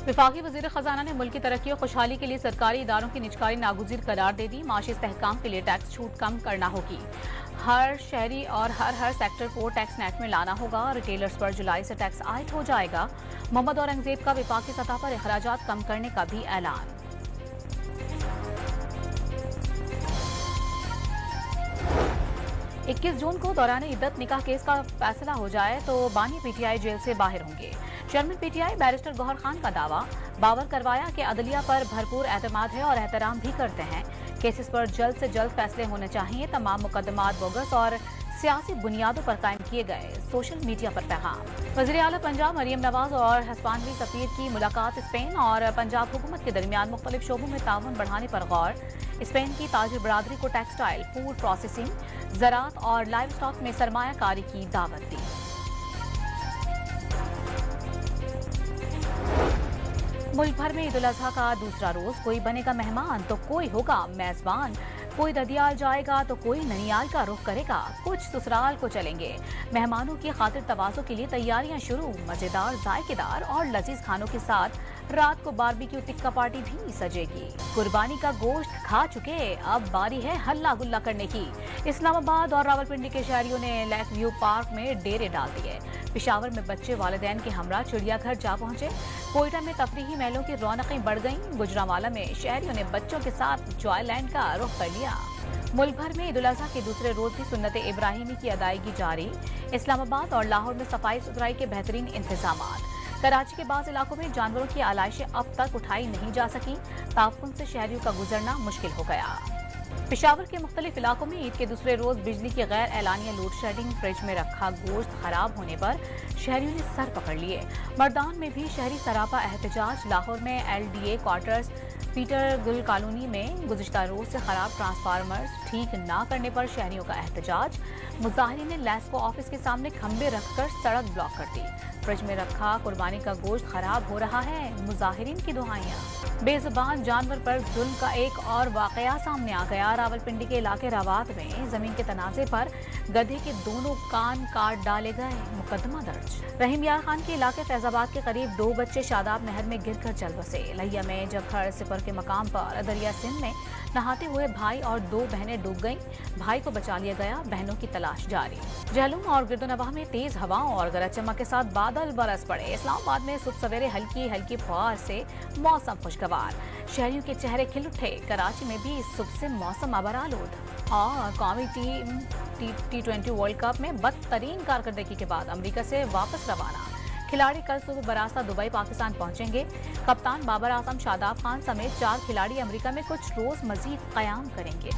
वफाकी वज़ीर ख़जाना ने मुल्क की तरक्की और खुशहाली के लिए सरकारी इदारों की निजकारी नागुज़ीर करार दे दी। माशी इस्तेहकाम के लिए टैक्स छूट कम करना होगी। हर शहरी और हर सेक्टर को टैक्स नेट में लाना होगा। रिटेलर्स पर जुलाई से टैक्स आयद हो जाएगा। मोहम्मद औरंगजेब का वफाकी सतह पर अखराजात कम करने का भी ऐलान। 21 जून को दौरान इद्दत निकाह केस का फैसला हो जाए तो बानी पीटीआई जेल से बाहर होंगे। Chairman PTI barrister Gohar Khan का दावा, बावर करवाया कि अदलिया पर भरपूर एतमाद है और एहतराम भी करते हैं। केसेस पर जल्द से जल्द फैसले होने चाहिए। तमाम मुकदमात बोगस और सियासी बुनियादों पर कायम किए गए। सोशल मीडिया पर पैगाम। वज़ीर आला पंजाब मरियम नवाज और हस्पानवी सफीर की मुलाकात। स्पेन और पंजाब हुकूमत के दरमियान मुख्तलिफ शोबों में ताउन बढ़ाने पर गौर। स्पेन की ताजिर बरादरी को टेक्सटाइल, फूड प्रोसेसिंग, ज़राअत और लाइव स्टॉक में सरमायाकारी की दावत दी। मुल्क भर में ईद उल अज़हा का दूसरा रोज। कोई बनेगा मेहमान तो कोई होगा मेजबान। कोई ददियाल जाएगा तो कोई ननियाल का रुख करेगा। कुछ ससुराल को चलेंगे। मेहमानों की खातिर तवाज़ो के लिए तैयारियां शुरू। मजेदार, जायकेदार और लजीज खानों के साथ रात को बारबेक्यू टिक्का पार्टी भी सजेगी। कुर्बानी का गोश्त खा चुके, अब बारी है हल्ला गुल्ला करने की। इस्लामाबाद और रावलपिंडी के शहरियों ने लेक व्यू पार्क में डेरे डाल दिए। पेशावर में बच्चे वालिदैन के हमरा चिड़ियाघर जा पहुंचे। कोयटा में तफरीही मेलों की रौनकें बढ़ गईं। गुजरांवाला में शहरियों ने बच्चों के साथ जॉयलैंड का रुख कर लिया। मुल्क भर में ईद उल अज़हा के दूसरे रोज भी सुन्नत इब्राहिमी की अदायगी जारी। इस्लामाबाद और लाहौर में सफाई सुथराई के बेहतरीन इंतजामात। कराची के बाज़ इलाकों में जानवरों की आलाइशें अब तक उठाई नहीं जा सकी। ताफुन से शहरियों का गुजरना मुश्किल हो गया। पेशावर के मुख्तलिफ इलाकों में ईद के दूसरे रोज बिजली की गैर एलानिया लोड शेडिंग। फ्रिज में रखा गोश्त खराब होने पर शहरियों ने सर पकड़ लिए। मर्दान में भी शहरी सरापा एहतजाज। लाहौर में LDA क्वार्टर्स पीटर गुल कॉलोनी में गुज़िश्ता रोज से खराब ट्रांसफार्मर्स ठीक ना करने पर शहरियों का एहतजाज। मुजाहिरीन ने लेस्को ऑफिस के सामने खंबे रखकर सड़क ब्लॉक कर दी। फ्रिज में रखा कुर्बानी का गोश्त खराब हो रहा है, मुजाहिरीन की दुहाइयां। बेज़ुबान जानवर पर जुल्म का एक और वाकया सामने आ गया। रावलपिंडी के इलाके रावात में जमीन के तनाजे पर गधे के दोनों कान काट डाले गए। मुकदमा दर्ज। रहीम यार खान के इलाके फैजाबाद के करीब 2 बच्चे शादाब नहर में गिरकर जल बसे। लहिया में जबखड़ सिपर के मकाम पर दरिया सिंध में नहाते हुए भाई और 2 बहनें डूब गईं। भाई को बचा लिया गया, बहनों की तलाश जारी। जहलुम और गिरदोनवाह में तेज हवाओं और गरज चमक के साथ बादल बरस पड़े। इस्लामाबाद में सुबह सवेरे हल्की फुहार से मौसम खुशगवार। शहरियों के चेहरे खिल उठे। कराची में भी सुबह से मौसम अबरालूद। और कौमी टीम T20 वर्ल्ड कप में बदतरीन कारकर्दगी के बाद अमेरिका से वापस रवाना। खिलाड़ी कल सुबह बरास्ता दुबई पाकिस्तान पहुंचेंगे। कप्तान बाबर आजम, शादाब खान समेत 4 खिलाड़ी अमेरिका में कुछ रोज मजीद कयाम करेंगे।